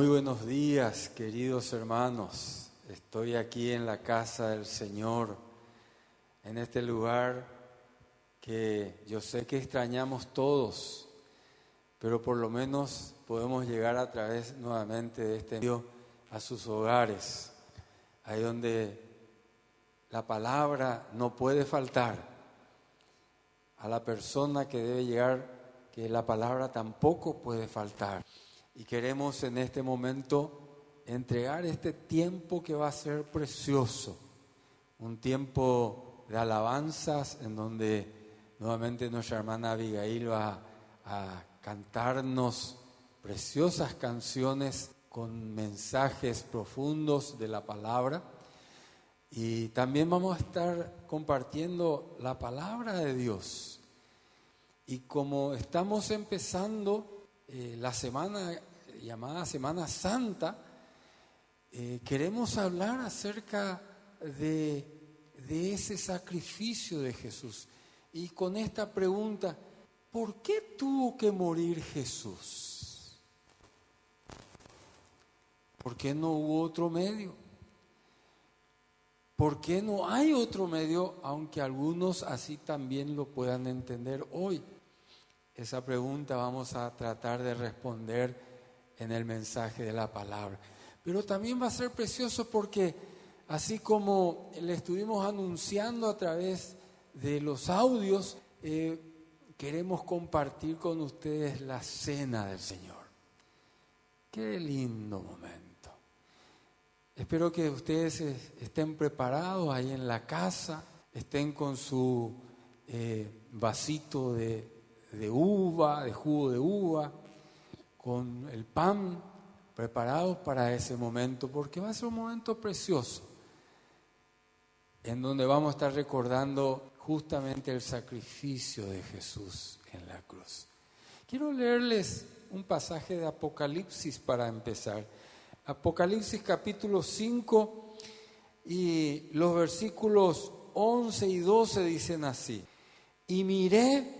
Muy buenos días, queridos hermanos. Estoy aquí en la casa del Señor, en este lugar que yo sé que extrañamos todos, pero por lo menos podemos llegar a través nuevamente de este medio a sus hogares, ahí donde la palabra no puede faltar, a la persona que debe llegar, que la palabra tampoco puede faltar. Y queremos en este momento entregar este tiempo que va a ser precioso, un tiempo de alabanzas en donde nuevamente nuestra hermana Abigail va a cantarnos preciosas canciones con mensajes profundos de la palabra. Y también vamos a estar compartiendo la palabra de Dios. Y como estamos empezando la semana llamada Semana Santa, queremos hablar acerca de ese sacrificio de Jesús. Y con esta pregunta, ¿por qué tuvo que morir Jesús? ¿Por qué no hubo otro medio? ¿Por qué no hay otro medio, aunque algunos así también lo puedan entender hoy? Esa pregunta vamos a tratar de responder en el mensaje de la palabra. Pero también va a ser precioso porque así como le estuvimos anunciando a través de los audios, queremos compartir con ustedes la cena del Señor. Qué lindo momento. Espero que ustedes estén preparados ahí en la casa, estén con su vasito de uva, de jugo de uva, con el pan, preparados para ese momento, porque va a ser un momento precioso, en donde vamos a estar recordando justamente el sacrificio de Jesús en la cruz. Quiero leerles un pasaje de Apocalipsis para empezar. Apocalipsis capítulo 5 y los versículos 11 y 12 dicen así: Y miré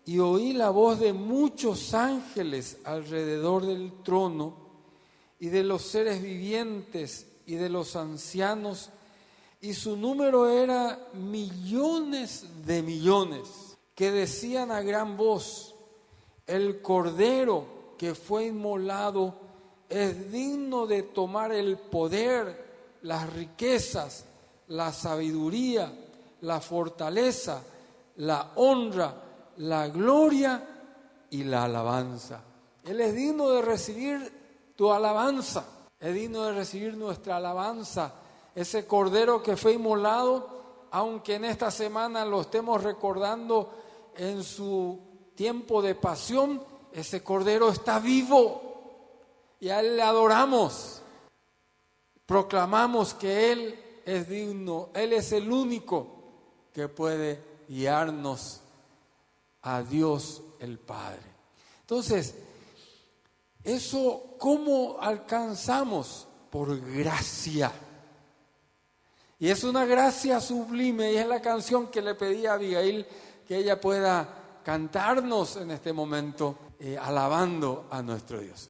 y oí la voz de muchos ángeles alrededor del trono y de los seres vivientes y de los ancianos, y su número era millones de millones, que decían a gran voz: el Cordero que fue inmolado es digno de tomar el poder, las riquezas, la sabiduría, la fortaleza, la honra, la gloria y la alabanza. Él es digno de recibir tu alabanza, es digno de recibir nuestra alabanza. Ese Cordero que fue inmolado, aunque en esta semana lo estemos recordando en su tiempo de pasión, ese Cordero está vivo y a Él le adoramos. Proclamamos que Él es digno, Él es el único que puede guiarnos a Dios el Padre. Entonces, eso ¿cómo alcanzamos? Por gracia. Y es una gracia sublime, y es la canción que le pedí a Abigail que ella pueda cantarnos en este momento, alabando a nuestro Dios.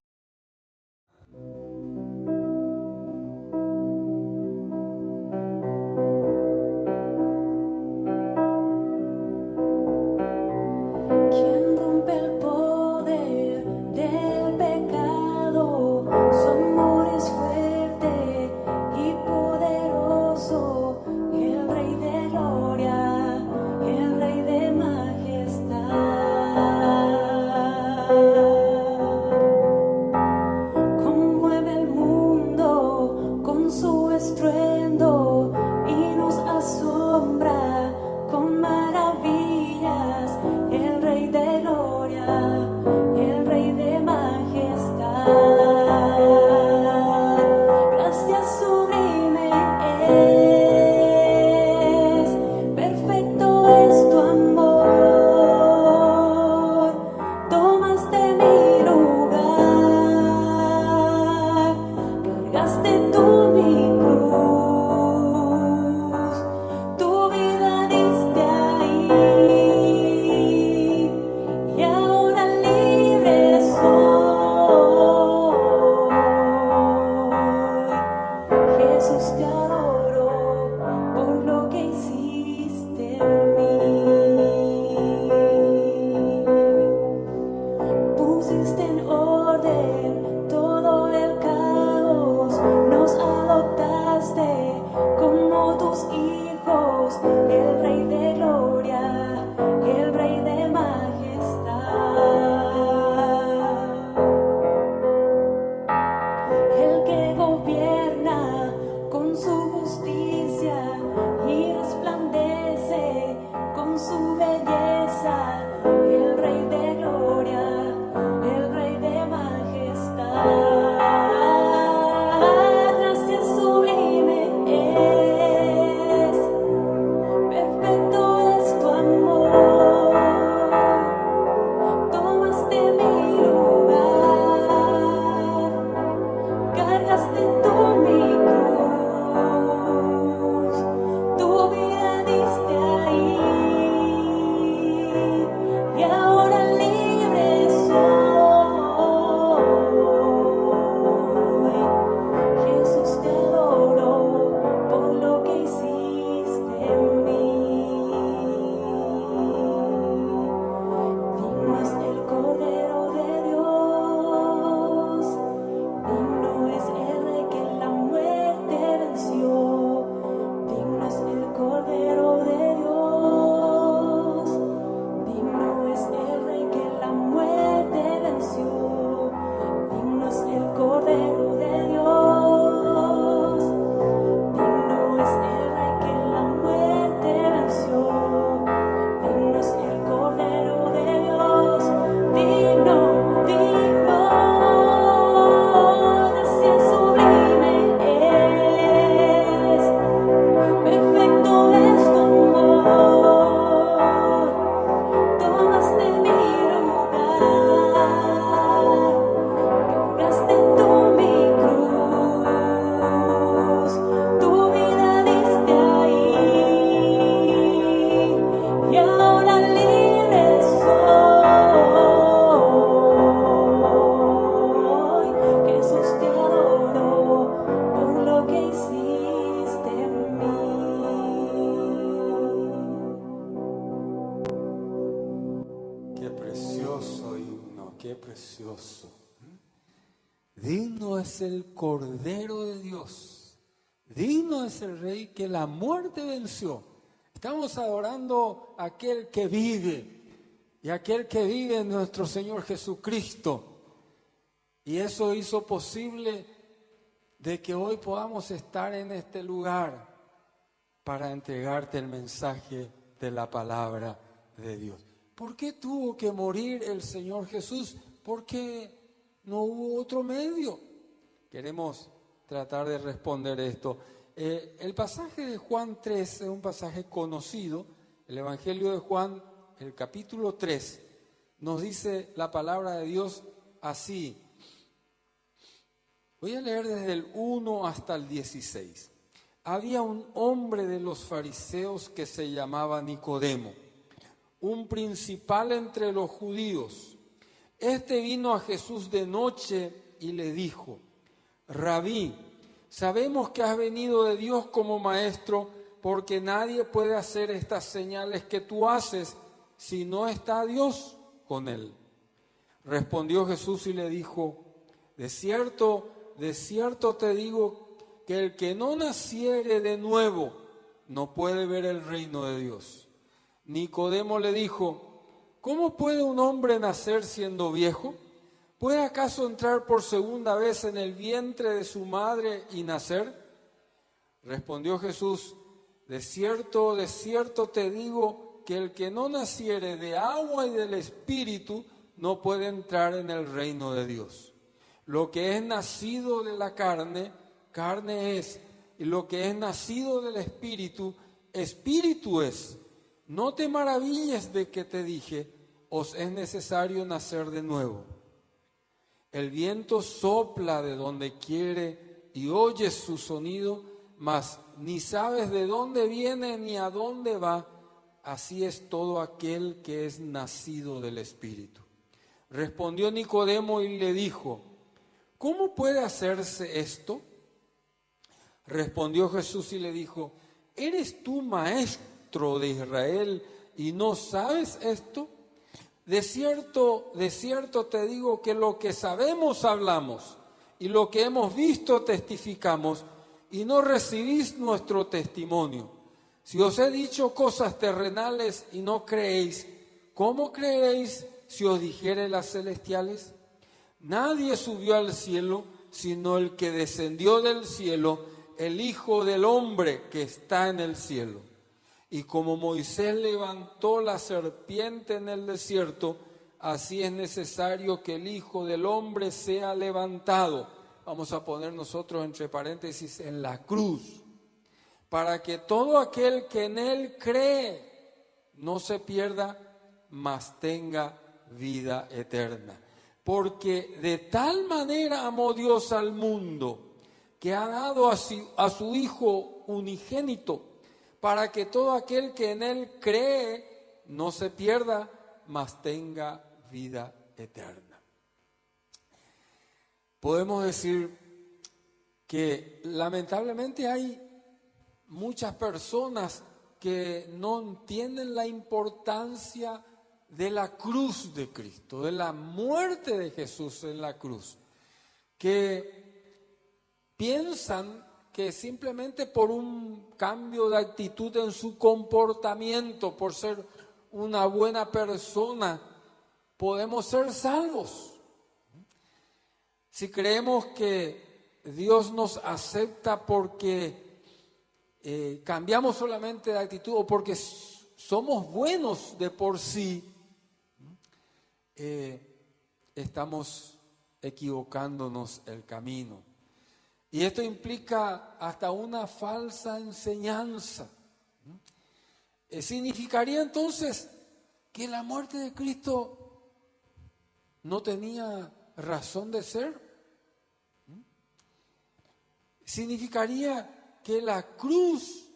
precioso himno, qué precioso. Digno es el Cordero de Dios, digno es el Rey que la muerte venció. Estamos adorando a aquel que vive, y aquel que vive en nuestro Señor Jesucristo. Y eso hizo posible de que hoy podamos estar en este lugar para entregarte el mensaje de la palabra de Dios. ¿Por qué tuvo que morir el Señor Jesús? Porque no hubo otro medio. Queremos tratar de responder esto. El pasaje de Juan 3 es un pasaje conocido. El Evangelio de Juan, el capítulo 3, nos dice la palabra de Dios así. Voy a leer desde el 1 hasta el 16. Había un hombre de los fariseos que se llamaba Nicodemo, un principal entre los judíos. Este vino a Jesús de noche y le dijo: Rabí, sabemos que has venido de Dios como maestro, porque nadie puede hacer estas señales que tú haces si no está Dios con él. Respondió Jesús y le dijo: de cierto te digo que el que no naciere de nuevo no puede ver el reino de Dios. Nicodemo le dijo: ¿cómo puede un hombre nacer siendo viejo? ¿Puede acaso entrar por segunda vez en el vientre de su madre y nacer? Respondió Jesús: de cierto te digo que el que no naciere de agua y del Espíritu no puede entrar en el reino de Dios. Lo que es nacido de la carne, carne es, y lo que es nacido del Espíritu, Espíritu es. No te maravilles de que te dije: os es necesario nacer de nuevo. El viento sopla de donde quiere y oyes su sonido, mas ni sabes de dónde viene ni a dónde va. Así es todo aquel que es nacido del Espíritu. Respondió Nicodemo y le dijo: ¿cómo puede hacerse esto? Respondió Jesús y le dijo: ¿eres tú maestro de Israel y no sabes esto? De cierto te digo que lo que sabemos hablamos, y lo que hemos visto testificamos, y no recibís nuestro testimonio. Si os he dicho cosas terrenales y no creéis, ¿cómo creeréis si os dijere las celestiales? Nadie subió al cielo, sino el que descendió del cielo, el Hijo del Hombre que está en el cielo. Y como Moisés levantó la serpiente en el desierto, así es necesario que el Hijo del Hombre sea levantado. Vamos a poner nosotros entre paréntesis en la cruz, para que todo aquel que en él cree no se pierda, mas tenga vida eterna. Porque de tal manera amó Dios al mundo, que ha dado a su Hijo unigénito, para que todo aquel que en él cree no se pierda, mas tenga vida eterna. Podemos decir que lamentablemente hay muchas personas que no entienden la importancia de la cruz de Cristo, de la muerte de Jesús en la cruz, que piensan que simplemente por un cambio de actitud en su comportamiento, por ser una buena persona, podemos ser salvos. Si creemos que Dios nos acepta porque cambiamos solamente de actitud o porque somos buenos de por sí, estamos equivocándonos el camino. Y esto implica hasta una falsa enseñanza. Significaría entonces que la muerte de Cristo no tenía razón de ser. Significaría que la cruz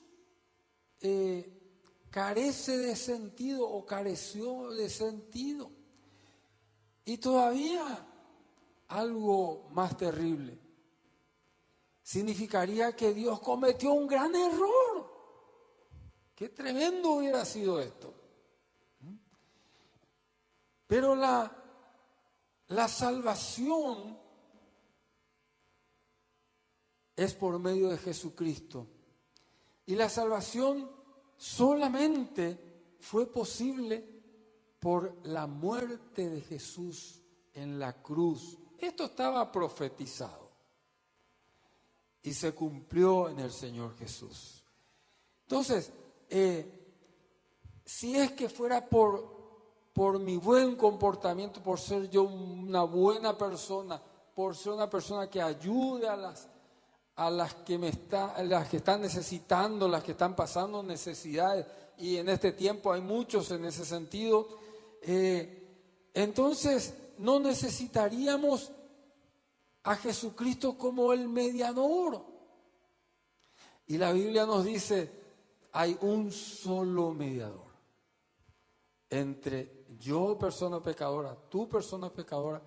carece de sentido o careció de sentido. Y todavía algo más terrible. Significaría que Dios cometió un gran error. Qué tremendo hubiera sido esto. Pero la salvación es por medio de Jesucristo. Y la salvación solamente fue posible por la muerte de Jesús en la cruz. Esto estaba profetizado y se cumplió en el Señor Jesús. Entonces, si es que fuera por mi buen comportamiento, por ser yo una buena persona, por ser una persona que ayude a las que están necesitando, las que están pasando necesidades, y en este tiempo hay muchos en ese sentido, entonces no necesitaríamos a Jesucristo como el mediador. Y la Biblia nos dice, hay un solo mediador entre yo, persona pecadora, tú, persona pecadora,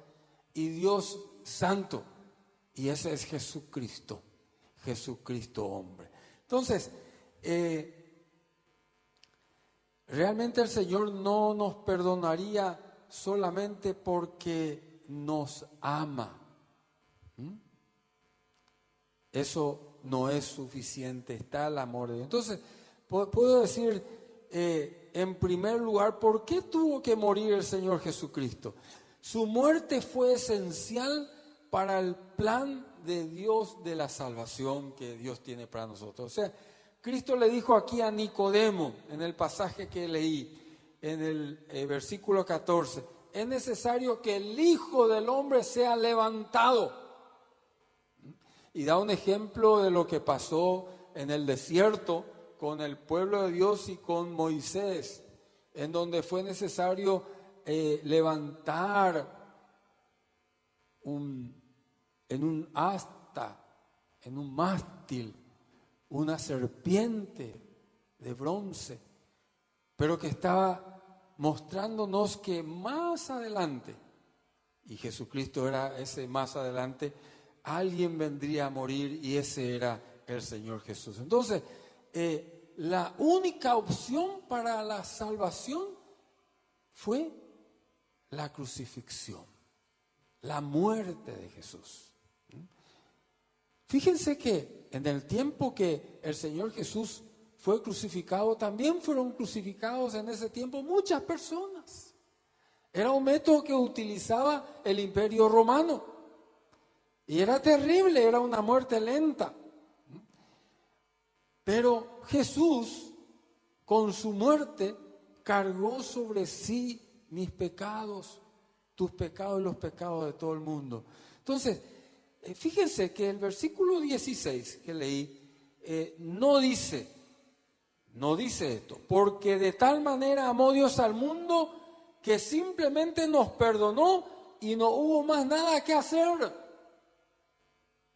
y Dios santo, y ese es Jesucristo. Jesucristo hombre. Entonces, realmente el Señor no nos perdonaría solamente porque nos ama. Eso no es suficiente, está el amor de Dios. Entonces, puedo decir, en primer lugar, ¿por qué tuvo que morir el Señor Jesucristo? Su muerte fue esencial para el plan de Dios de la salvación que Dios tiene para nosotros. O sea, Cristo le dijo aquí a Nicodemo, en el pasaje que leí, en el versículo 14, es necesario que el Hijo del Hombre sea levantado. Y da un ejemplo de lo que pasó en el desierto con el pueblo de Dios y con Moisés, en donde fue necesario levantar en un asta, en un mástil, una serpiente de bronce, pero que estaba mostrándonos que más adelante, y Jesucristo era ese más adelante, alguien vendría a morir, y ese era el Señor Jesús. Entonces, la única opción para la salvación fue la crucifixión, la muerte de Jesús. Fíjense que en el tiempo que el Señor Jesús fue crucificado, también fueron crucificados en ese tiempo muchas personas. Era un método que utilizaba el Imperio Romano. Y era terrible, era una muerte lenta. Pero Jesús, con su muerte, cargó sobre sí mis pecados, tus pecados y los pecados de todo el mundo. Entonces, fíjense que el versículo 16 que leí no dice esto, porque de tal manera amó Dios al mundo que simplemente nos perdonó y no hubo más nada que hacer.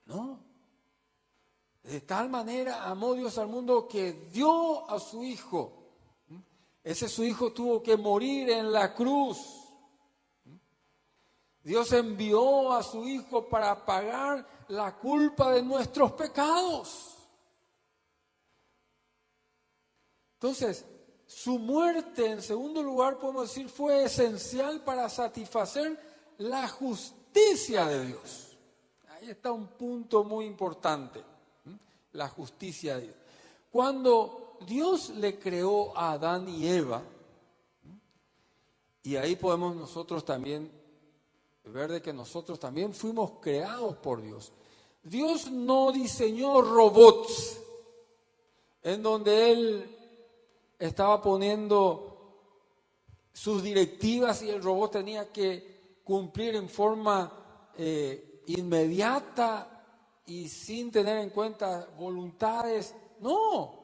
No. De tal manera amó Dios al mundo que dio a su Hijo. Ese su Hijo tuvo que morir en la cruz. Dios envió a su Hijo para pagar la culpa de nuestros pecados. Entonces, su muerte, en segundo lugar, podemos decir, fue esencial para satisfacer la justicia de Dios. Ahí está un punto muy importante, la justicia de Dios. Cuando Dios le creó a Adán y Eva, y ahí podemos nosotros también ver de que nosotros también fuimos creados por Dios. Dios no diseñó robots en donde Él estaba poniendo sus directivas y el robot tenía que cumplir en forma inmediata y sin tener en cuenta voluntades. No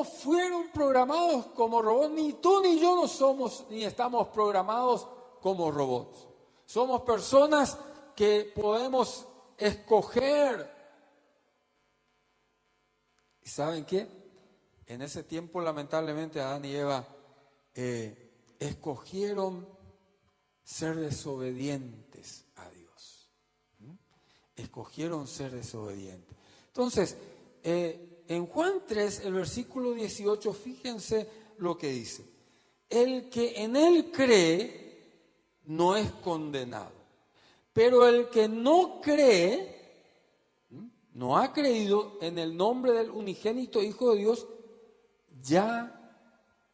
fueron programados como robots, ni tú ni yo no somos ni estamos programados como robots. Somos personas que podemos escoger. ¿Y saben qué? En ese tiempo, lamentablemente, Adán y Eva escogieron ser desobedientes a Dios. Escogieron ser desobedientes. Entonces, en Juan 3, el versículo 18, fíjense lo que dice. el que en él cree no es condenado. Pero el que no cree, no ha creído en el nombre del unigénito Hijo de Dios, ya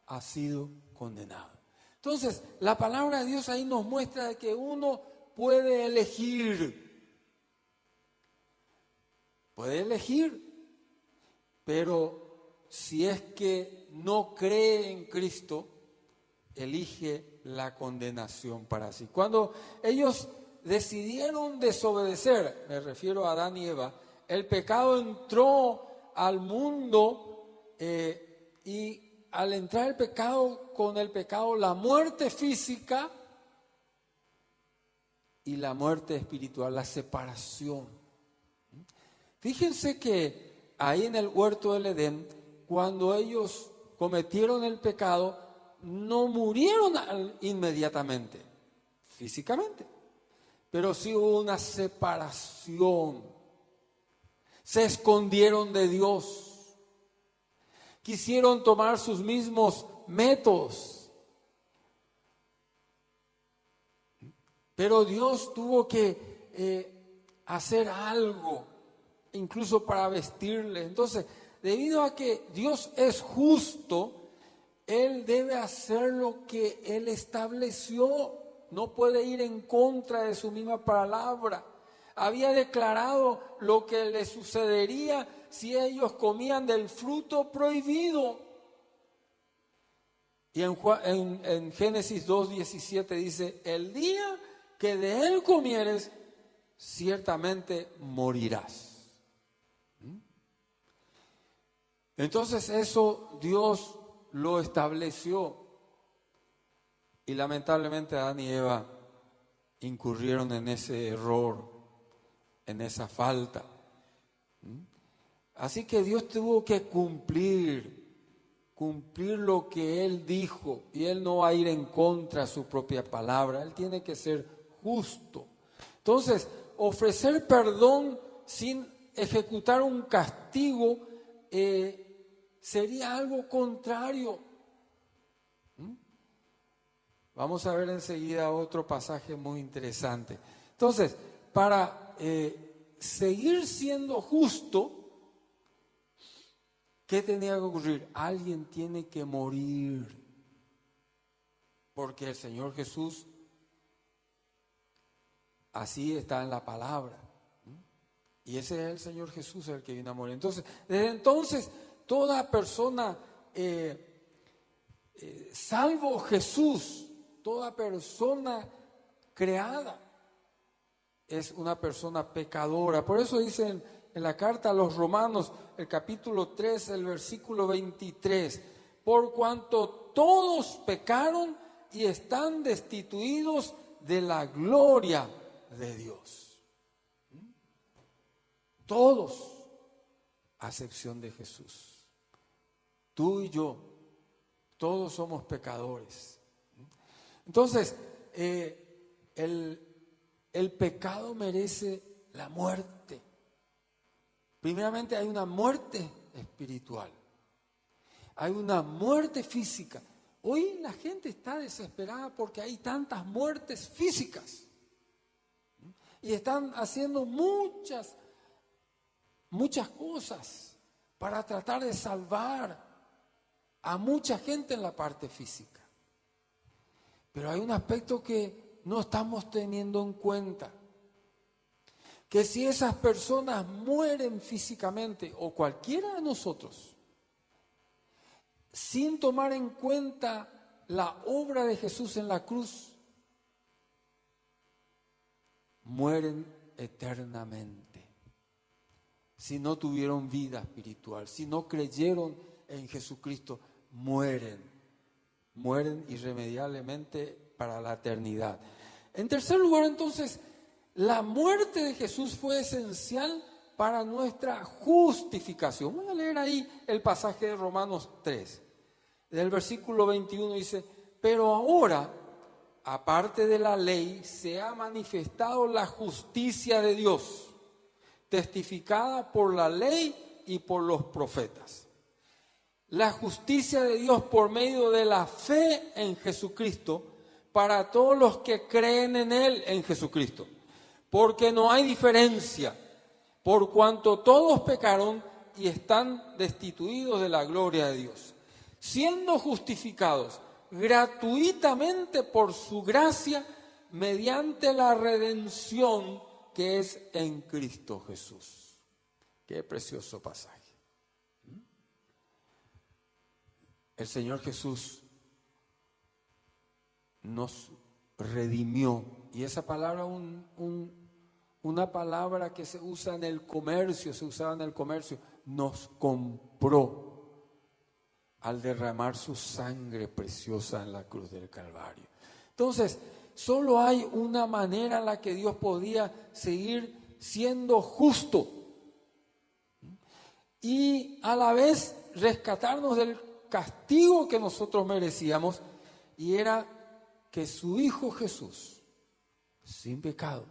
ha sido condenado. Entonces, la palabra de Dios ahí nos muestra que uno puede elegir. Puede elegir, pero si es que no cree en Cristo, elige la condenación para sí. Cuando ellos decidieron desobedecer, me refiero a Adán y Eva, el pecado entró al mundo y al entrar el pecado, con el pecado, la muerte física y la muerte espiritual, la separación. Fíjense que ahí en el huerto del Edén, cuando ellos cometieron el pecado, no murieron inmediatamente, físicamente, pero sí hubo una separación. Se escondieron de Dios. Quisieron tomar sus mismos métodos. Pero Dios tuvo que hacer algo, incluso para vestirles. Entonces, debido a que Dios es justo, Él debe hacer lo que Él estableció. No puede ir en contra de su misma palabra. Había declarado lo que les sucedería si ellos comían del fruto prohibido. Y en Génesis 2:17 dice, el día que de él comieres, ciertamente morirás. Entonces eso Dios lo estableció. Y lamentablemente Adán y Eva incurrieron en ese error, en esa falta. Así que Dios tuvo que cumplir lo que Él dijo, y Él no va a ir en contra de su propia palabra. Él tiene que ser justo. Entonces, ofrecer perdón sin ejecutar un castigo sería algo contrario. Vamos a ver enseguida otro pasaje muy interesante. Entonces, para seguir siendo justo, ¿qué tenía que ocurrir? Alguien tiene que morir, porque el Señor Jesús, así está en la palabra, y ese es el Señor Jesús el que vino a morir. Entonces, desde entonces, toda persona, salvo Jesús, toda persona creada es una persona pecadora. Por eso dicen en la carta a los Romanos, el capítulo 3, el versículo 23, por cuanto todos pecaron y están destituidos de la gloria de Dios. Todos, a excepción de Jesús. Tú y yo, todos somos pecadores. Entonces, el pecado merece la muerte. Primeramente hay una muerte espiritual, hay una muerte física. Hoy la gente está desesperada porque hay tantas muertes físicas y están haciendo muchas cosas para tratar de salvar a mucha gente en la parte física. Pero hay un aspecto que no estamos teniendo en cuenta. Que si esas personas mueren físicamente, o cualquiera de nosotros, sin tomar en cuenta la obra de Jesús en la cruz, mueren eternamente. Si no tuvieron vida espiritual, si no creyeron en Jesucristo, mueren irremediablemente para la eternidad. En tercer lugar, entonces, la muerte de Jesús fue esencial para nuestra justificación. Voy a leer ahí el pasaje de Romanos 3. Del versículo 21 dice, pero ahora, aparte de la ley, se ha manifestado la justicia de Dios, testificada por la ley y por los profetas. la justicia de Dios por medio de la fe en Jesucristo para todos los que creen en Él, en Jesucristo. Porque no hay diferencia, por cuanto todos pecaron y están destituidos de la gloria de Dios, siendo justificados gratuitamente por su gracia mediante la redención que es en Cristo Jesús. Qué precioso pasaje. El Señor Jesús nos redimió, y esa palabra una palabra que se usa en el comercio, se usaba en el comercio, nos compró al derramar su sangre preciosa en la cruz del Calvario. Entonces, solo hay una manera en la que Dios podía seguir siendo justo y a la vez rescatarnos del castigo que nosotros merecíamos, y era que su Hijo Jesús, sin pecado,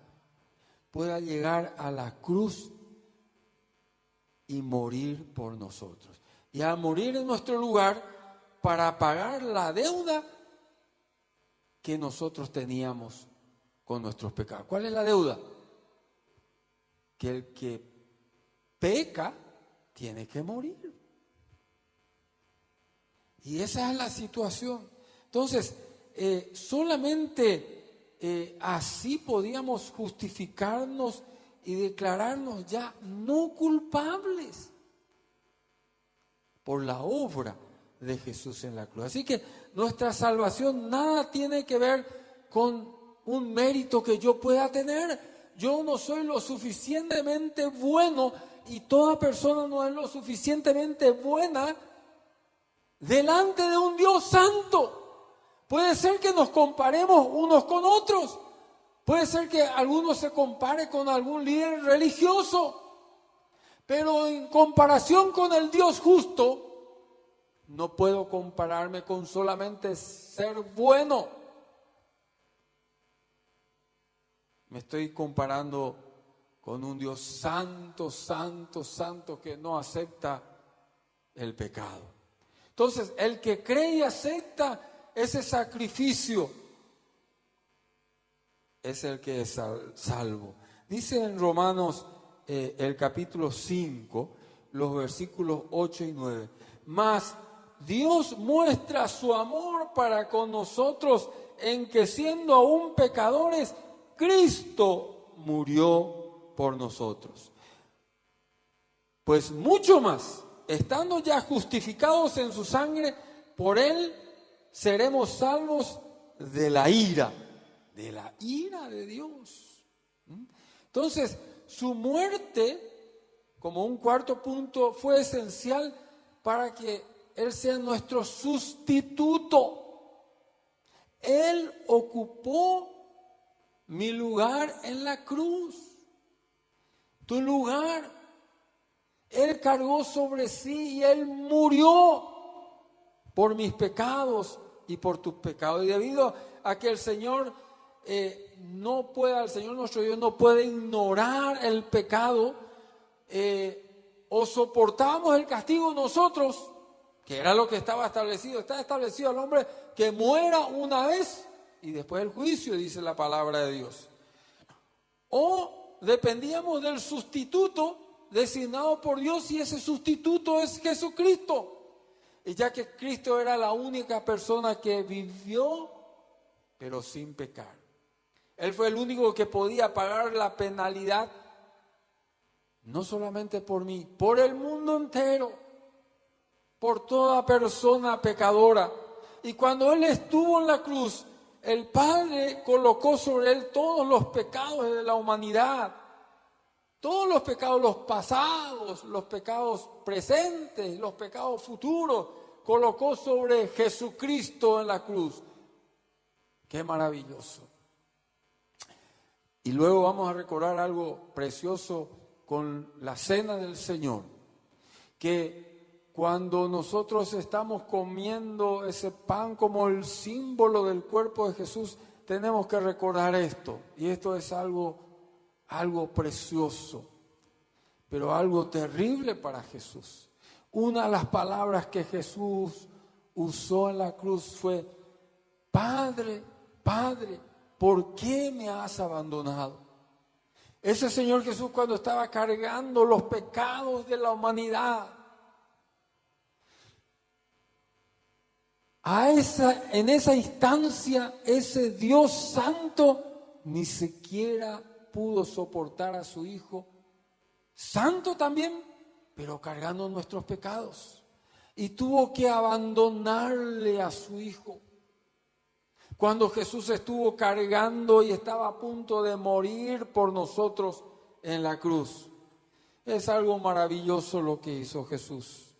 pueda llegar a la cruz y morir por nosotros. Y a morir en nuestro lugar para pagar la deuda que nosotros teníamos con nuestros pecados. ¿Cuál es la deuda? Que el que peca tiene que morir. Y esa es la situación. Entonces, solamente así podíamos justificarnos y declararnos ya no culpables por la obra de Jesús en la cruz. Así que nuestra salvación nada tiene que ver con un mérito que yo pueda tener. Yo no soy lo suficientemente bueno, y toda persona no es lo suficientemente buena delante de un Dios santo. Puede ser que nos comparemos unos con otros. Puede ser que alguno se compare con algún líder religioso. Pero en comparación con el Dios justo, no puedo compararme con solamente ser bueno. Me estoy comparando con un Dios santo, santo, santo, que no acepta el pecado. Entonces, el que cree y acepta ese sacrificio es el que es salvo. Dice en Romanos el capítulo 5, los versículos 8 y 9. Mas Dios muestra su amor para con nosotros en que, siendo aún pecadores, Cristo murió por nosotros. Pues mucho más, estando ya justificados en su sangre, por Él seremos salvos de la ira de Dios. Entonces, su muerte, como un cuarto punto, fue esencial para que Él sea nuestro sustituto. Él ocupó mi lugar en la cruz, tu lugar. Él cargó sobre sí y Él murió por mis pecados y por tus pecados. Y debido a que el Señor el Señor nuestro Dios no puede ignorar el pecado, o soportamos el castigo nosotros, que era lo que estaba establecido. Está establecido al hombre que muera una vez y después el juicio, dice la palabra de Dios. O dependíamos del sustituto designado por Dios, y ese sustituto es Jesucristo. Y ya que Cristo era la única persona que vivió, pero sin pecar. Él fue el único que podía pagar la penalidad, no solamente por mí, por el mundo entero, por toda persona pecadora. Y cuando Él estuvo en la cruz, el Padre colocó sobre Él todos los pecados de la humanidad. Todos los pecados, los pasados, los pecados presentes, los pecados futuros, colocó sobre Jesucristo en la cruz. ¡Qué maravilloso! Y luego vamos a recordar algo precioso con la cena del Señor, que cuando nosotros estamos comiendo ese pan como el símbolo del cuerpo de Jesús, tenemos que recordar esto. Y esto es algo precioso, pero algo terrible para Jesús. Una de las palabras que Jesús usó en la cruz fue: Padre, Padre, ¿por qué me has abandonado? Ese Señor Jesús, cuando estaba cargando los pecados de la humanidad, en esa instancia, ese Dios santo ni siquiera pudo soportar a su Hijo, santo también, pero cargando nuestros pecados, y tuvo que abandonarle a su Hijo. Cuando Jesús estuvo cargando y estaba a punto de morir por nosotros en la cruz. Es algo maravilloso lo que hizo Jesús.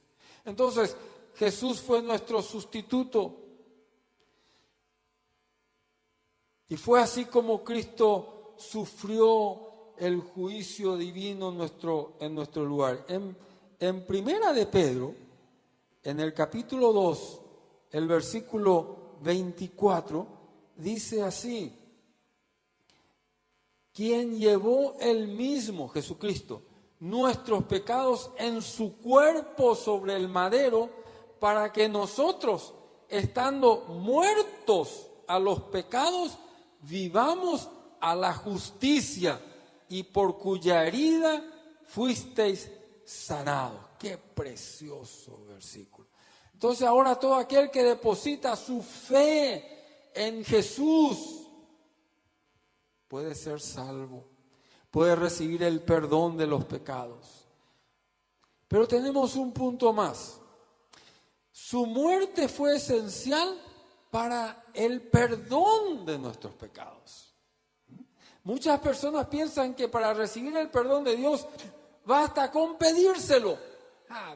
Entonces, Jesús fue nuestro sustituto. Y fue así como Cristo sufrió el juicio divino en nuestro lugar. En Primera de Pedro, en el capítulo 2, el versículo 24, dice así: quien llevó él mismo, Jesucristo, nuestros pecados en su cuerpo sobre el madero, para que nosotros, estando muertos a los pecados, vivamos a la justicia, y por cuya herida fuisteis sanados. Qué precioso versículo. Entonces ahora todo aquel que deposita su fe en Jesús puede ser salvo, puede recibir el perdón de los pecados. Pero tenemos un punto más. Su muerte fue esencial para el perdón de nuestros pecados. Muchas personas piensan que para recibir el perdón de Dios basta con pedírselo.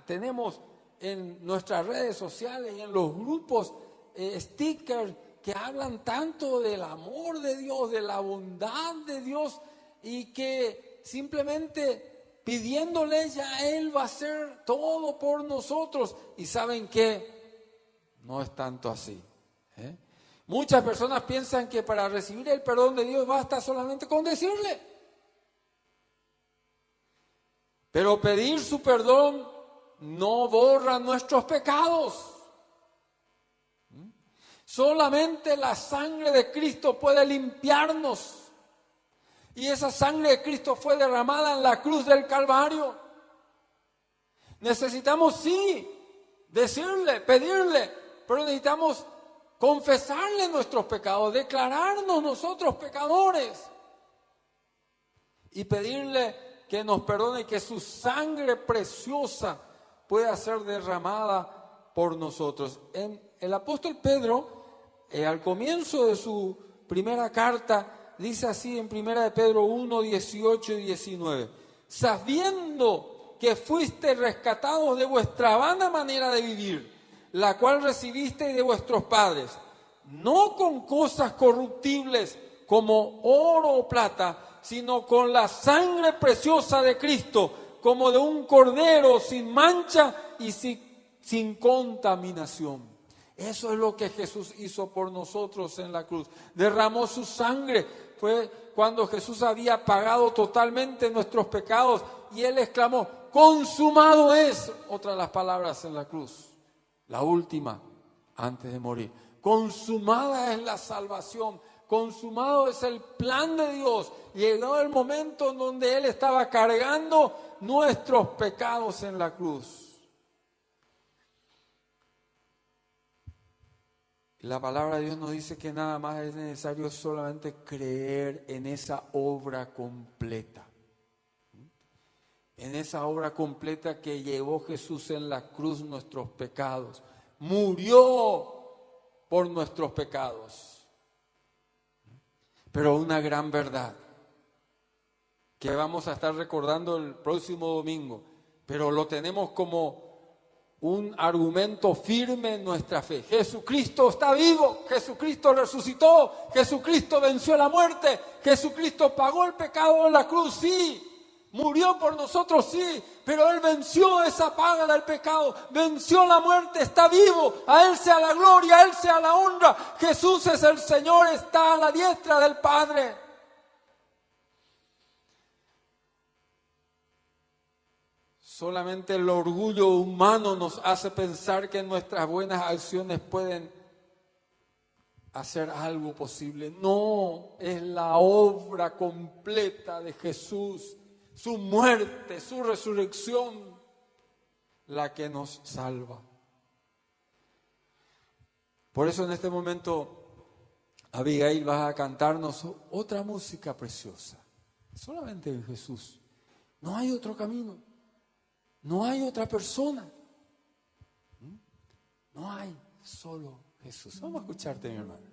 Tenemos en nuestras redes sociales y en los grupos stickers que hablan tanto del amor de Dios, de la bondad de Dios, y que simplemente pidiéndole ya Él va a hacer todo por nosotros. Y ¿saben qué? No es tanto así. Muchas personas piensan que para recibir el perdón de Dios basta solamente con decirle. Pero pedir su perdón no borra nuestros pecados. Solamente la sangre de Cristo puede limpiarnos. Y esa sangre de Cristo fue derramada en la cruz del Calvario. Necesitamos, sí, decirle, pedirle, pero necesitamos confesarle nuestros pecados, declararnos nosotros pecadores y pedirle que nos perdone y que su sangre preciosa pueda ser derramada por nosotros. El apóstol Pedro, al comienzo de su primera carta, dice así en Primera de Pedro 1, 18 y 19: sabiendo que fuiste rescatados de vuestra vana manera de vivir, la cual recibisteis de vuestros padres, no con cosas corruptibles como oro o plata, sino con la sangre preciosa de Cristo, como de un cordero sin mancha y sin contaminación. Eso es lo que Jesús hizo por nosotros en la cruz. Derramó su sangre. Fue cuando Jesús había pagado totalmente nuestros pecados y Él exclamó: consumado es. Otra de las palabras en la cruz, la última antes de morir. Consumada es la salvación. Consumado es el plan de Dios. Llegó el momento en donde Él estaba cargando nuestros pecados en la cruz. La palabra de Dios nos dice que nada más es necesario solamente creer en esa obra completa. En esa obra completa que llevó Jesús en la cruz nuestros pecados. Murió por nuestros pecados. Pero una gran verdad que vamos a estar recordando el próximo domingo, pero lo tenemos como un argumento firme en nuestra fe. Jesucristo está vivo, Jesucristo resucitó, Jesucristo venció la muerte, Jesucristo pagó el pecado en la cruz, sí, murió por nosotros, sí, pero Él venció esa paga del pecado, venció la muerte, está vivo, a Él sea la gloria, a Él sea la honra. Jesús es el Señor, está a la diestra del Padre. Solamente el orgullo humano nos hace pensar que nuestras buenas acciones pueden hacer algo posible. No, es la obra completa de Jesús, su muerte, su resurrección, la que nos salva. Por eso en este momento, Abigail, vas a cantarnos otra música preciosa. Solamente en Jesús. No hay otro camino. No hay otra persona. No hay, solo Jesús. Vamos a escucharte, mi hermano.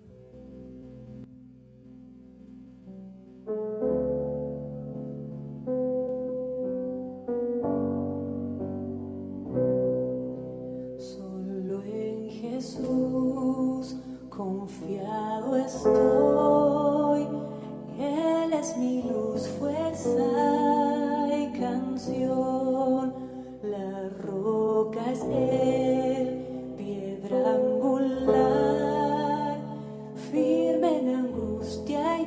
Solo en Jesús confiado estoy. Él es mi luz, fuerza y canción. La roca es Él, piedra angular, firme en angustia y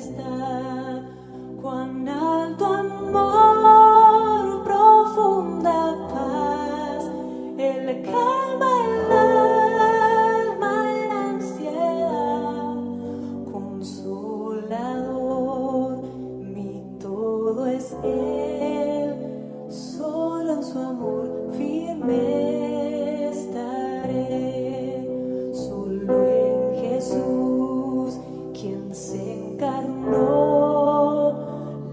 tempestad. Cuán alto amor, profunda paz, Él calma el alma en la ansiedad. Consolador, mi todo es Él, solo en su amor firme estaré. Solo en Jesús, quien se encarnó,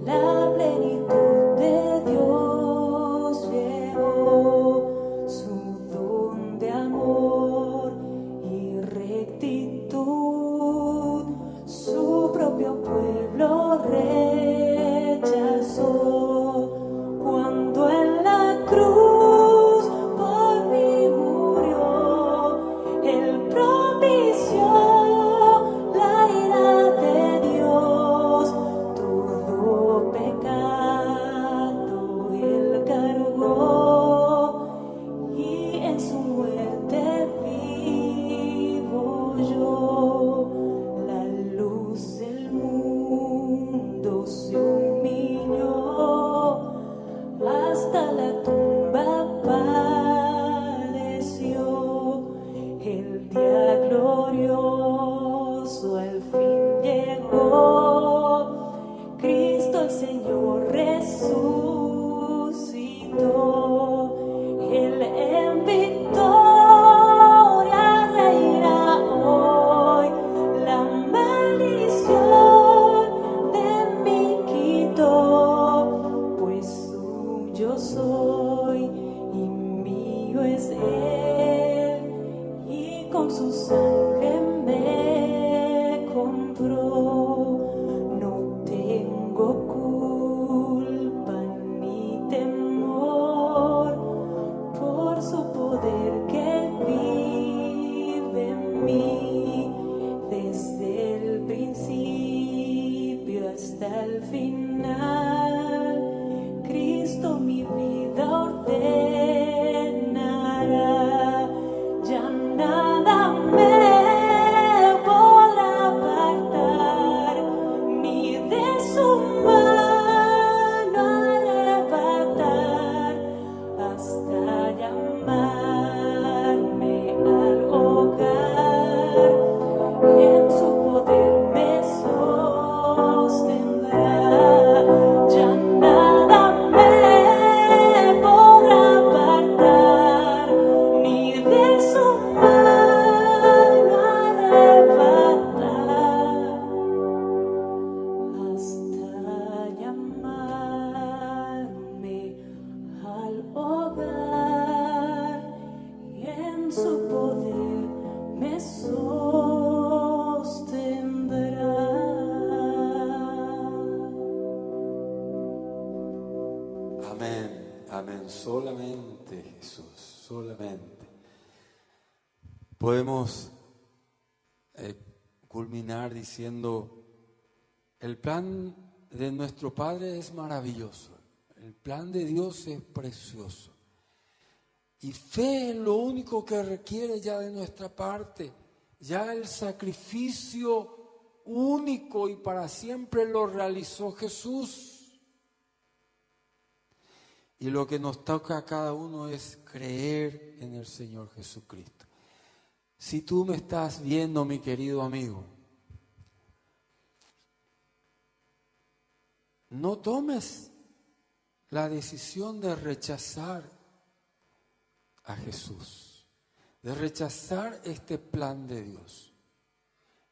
la plenitud de Dios llegó. Su don de amor y rectitud, su propio pueblo rechazó. Cuando en la cruz por mí murió, Él propició la ira de Dios. Todo pecado Él cargó, y en su muerte vivo yo. La luz del mundo se humilló, hasta la tumba padeció. El día glorioso al fin llegó, Cristo el Señor resucitó. Él en victoria reirá hoy, la maldición de mí quitó, pues suyo soy y mío es Él, y con su sangre me compró. No tengo culpa ni temor, por su poder que vive en mí, desde el principio hasta el final. Cristo mi vida ordenará, ya nada me podrá apartar, ni de su mano arrebatar, hasta llamarme al hogar. En su poder me sostendrá, ya nada me podrá apartar, ni de su mano arrebatar, hasta llamarme al hogar, y en su poder me sostendrá. Amén, amén. Solamente Jesús, solamente. Podemos culminar diciendo, el plan de nuestro Padre es maravilloso, el plan de Dios es precioso. Y fe es lo único que requiere ya de nuestra parte. Ya el sacrificio único y para siempre lo realizó Jesús. Y lo que nos toca a cada uno es creer en el Señor Jesucristo. Si tú me estás viendo, mi querido amigo, no tomes la decisión de rechazar a Jesús, de rechazar este plan de Dios.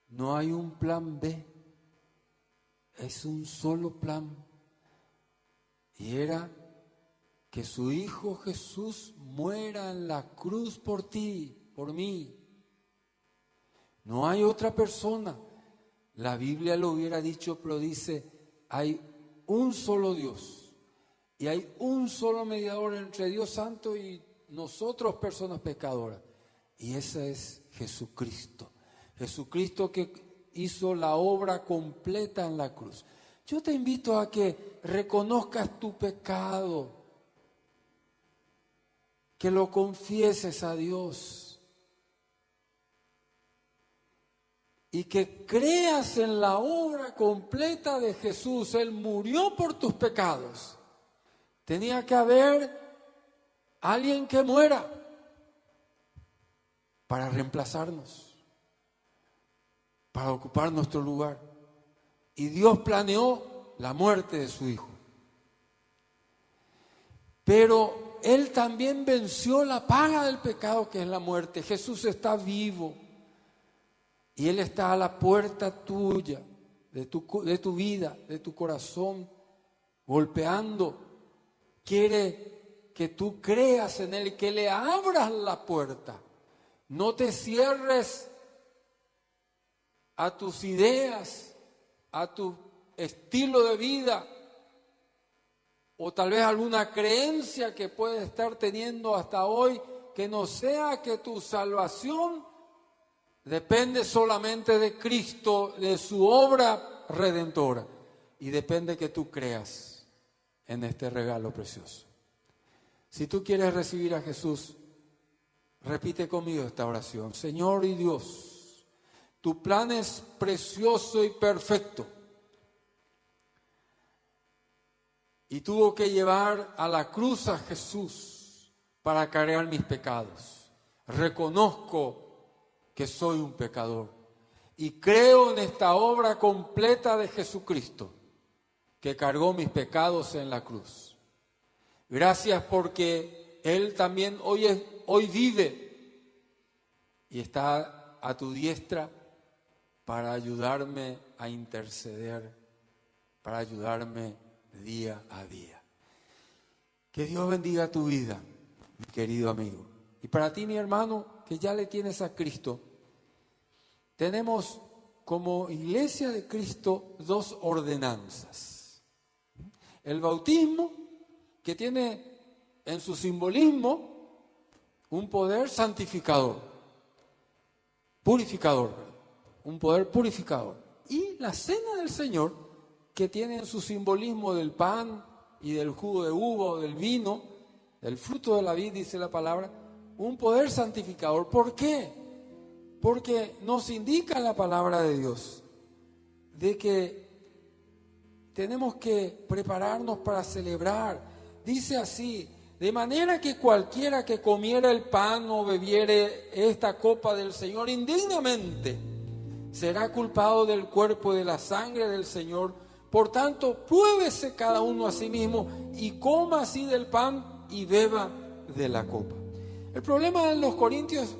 No hay un plan B, es un solo plan. Y era que su Hijo Jesús muera en la cruz por ti, por mí. No hay otra persona. La Biblia lo hubiera dicho, pero dice, hay un solo Dios y hay un solo mediador entre Dios Santo y nosotros, personas pecadoras. Y ese es Jesucristo. Jesucristo que hizo la obra completa en la cruz. Yo te invito a que reconozcas tu pecado, que lo confieses a Dios y que creas en la obra completa de Jesús. Él murió por tus pecados. Tenía que haber alguien que muera para reemplazarnos, para ocupar nuestro lugar. Y Dios planeó la muerte de su Hijo. Pero Él también venció la paga del pecado, que es la muerte. Jesús está vivo y Él está a la puerta tuya, de tu vida, de tu corazón, golpeando. Quiere que tú creas en Él y que le abras la puerta. No te cierres a tus ideas, a tu estilo de vida, o tal vez alguna creencia que puedes estar teniendo hasta hoy, que no sea que tu salvación depende solamente de Cristo, de su obra redentora, y depende que tú creas en este regalo precioso. Si tú quieres recibir a Jesús, repite conmigo esta oración. Señor y Dios, tu plan es precioso y perfecto. Y tuvo que llevar a la cruz a Jesús para cargar mis pecados. Reconozco que soy un pecador y creo en esta obra completa de Jesucristo que cargó mis pecados en la cruz. Gracias porque Él también hoy vive y está a tu diestra para ayudarme a interceder, para ayudarme día a día. Que Dios bendiga tu vida, mi querido amigo. Y para ti, mi hermano, que ya le tienes a Cristo, tenemos como Iglesia de Cristo dos ordenanzas. El bautismo, que tiene en su simbolismo un poder santificador, purificador, un poder purificador. Y la cena del Señor, que tiene en su simbolismo del pan y del jugo de uva o del vino, del fruto de la vid, dice la palabra, un poder santificador. ¿Por qué? Porque nos indica la palabra de Dios de que tenemos que prepararnos para celebrar. Dice así: de manera que cualquiera que comiera el pan o bebiere esta copa del Señor indignamente será culpado del cuerpo y de la sangre del Señor. Por tanto, pruébese cada uno a sí mismo y coma así del pan y beba de la copa. El problema de los corintios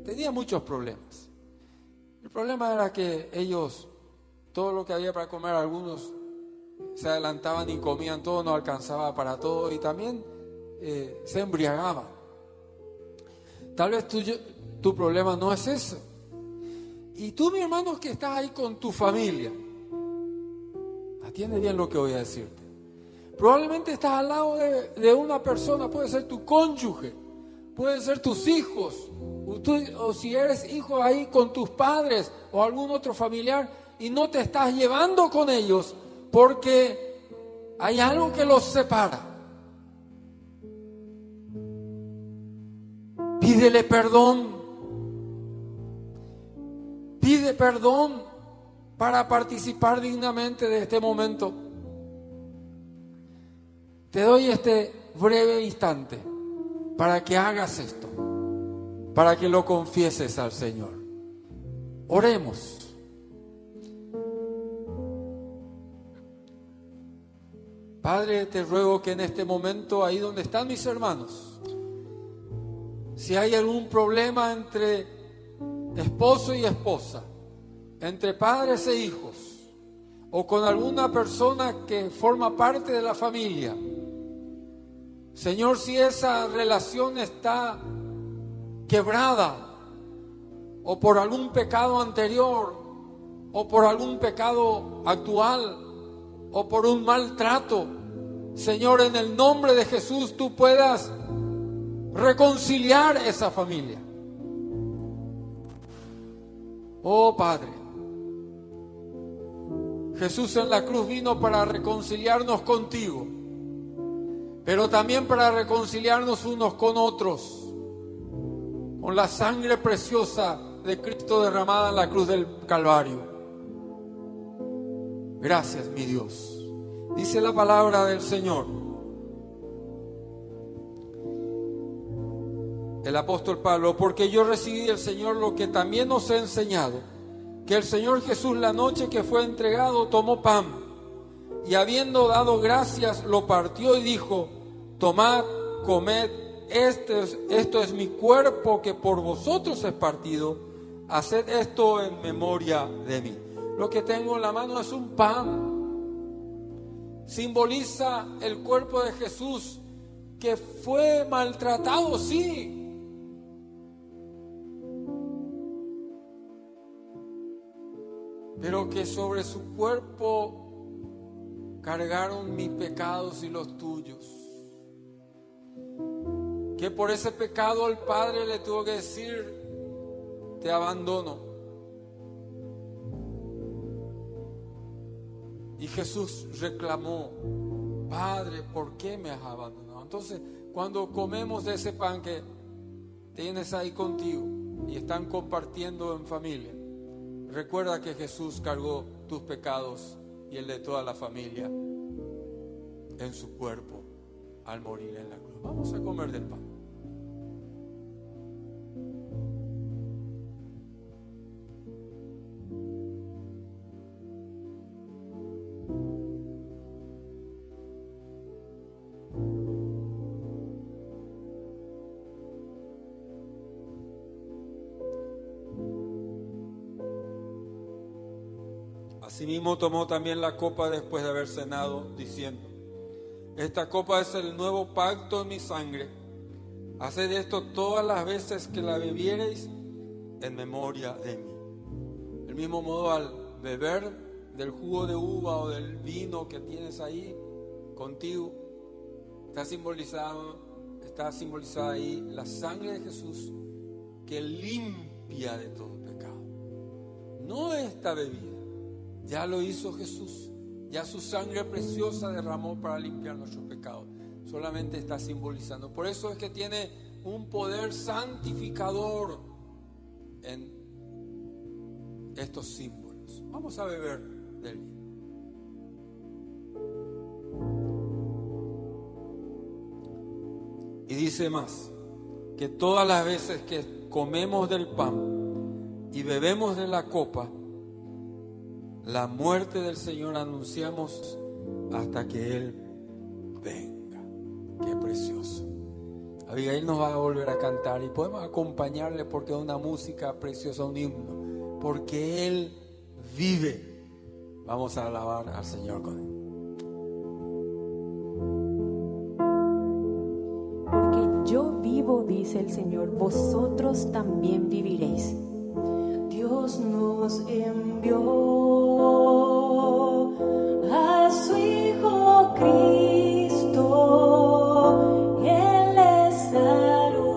tenía muchos problemas. El problema era que ellos, todo lo que había para comer, algunos se adelantaban y comían todo, no alcanzaba para todo, y también se embriagaban. Tal vez tu problema no es eso. Y tú, mi hermano, que estás ahí con tu familia, atiende bien lo que voy a decirte. Probablemente estás al lado de una persona, puede ser tu cónyuge, puede ser tus hijos, o si eres hijo ahí con tus padres o algún otro familiar, y no te estás llevando con ellos porque hay algo que los separa. Pídele perdón. Pide perdón para participar dignamente de este momento. Te doy este breve instante para que hagas esto, para que lo confieses al Señor. Oremos. Padre, te ruego que en este momento, ahí donde están mis hermanos, si hay algún problema entre esposo y esposa, entre padres e hijos, o con alguna persona que forma parte de la familia, Señor, si esa relación está quebrada, o por algún pecado anterior, o por algún pecado actual, o por un maltrato, Señor, en el nombre de Jesús, tú puedas reconciliar esa familia. Oh Padre, Jesús en la cruz vino para reconciliarnos contigo, pero también para reconciliarnos unos con otros, con la sangre preciosa de Cristo derramada en la cruz del Calvario. Gracias, mi Dios. Dice la palabra del Señor. El apóstol Pablo, porque yo recibí del Señor lo que también os he enseñado, que el Señor Jesús la noche que fue entregado tomó pan y habiendo dado gracias lo partió y dijo: tomad, comed, esto es mi cuerpo que por vosotros es partido, haced esto en memoria de mí. Lo que tengo en la mano es un pan. Simboliza el cuerpo de Jesús que fue maltratado, sí. Pero que sobre su cuerpo cargaron mis pecados y los tuyos. Que por ese pecado el Padre le tuvo que decir: te abandono. Y Jesús reclamó: Padre, ¿por qué me has abandonado? Entonces, cuando comemos de ese pan que tienes ahí contigo y están compartiendo en familia, recuerda que Jesús cargó tus pecados y el de toda la familia en su cuerpo al morir en la cruz. Vamos a comer del pan. Asimismo tomó también la copa después de haber cenado, diciendo: esta copa es el nuevo pacto en mi sangre. Haced esto todas las veces que la bebiereis en memoria de mí. Del mismo modo, al beber del jugo de uva o del vino que tienes ahí contigo, está simbolizada ahí la sangre de Jesús que limpia de todo pecado. No esta bebida. Ya lo hizo Jesús, ya su sangre preciosa derramó para limpiar nuestros pecados. Solamente está simbolizando. Por eso es que tiene un poder santificador en estos símbolos. Vamos a beber del vino. Y dice más, que todas las veces que comemos del pan y bebemos de la copa, la muerte del Señor anunciamos hasta que Él venga. Qué precioso. Abigail nos va a volver a cantar y podemos acompañarle porque es una música preciosa, un himno, porque Él vive. Vamos a alabar al Señor con Él. Porque yo vivo, dice el Señor, vosotros también viviréis. Dios nos envió a su Hijo Cristo, y Él es salud,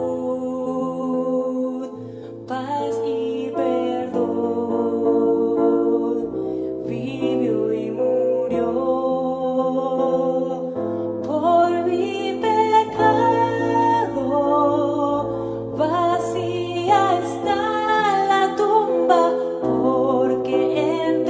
paz y perdón. Vivió y murió por mi pecado, vacía está la tumba, porque en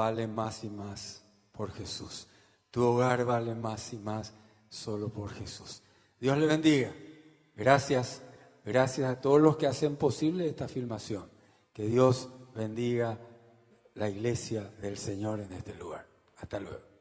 vale más y más por Jesús. Tu hogar vale más y más solo por Jesús. Dios le bendiga. Gracias a todos los que hacen posible esta filmación. Que Dios bendiga la iglesia del Señor en este lugar. Hasta luego.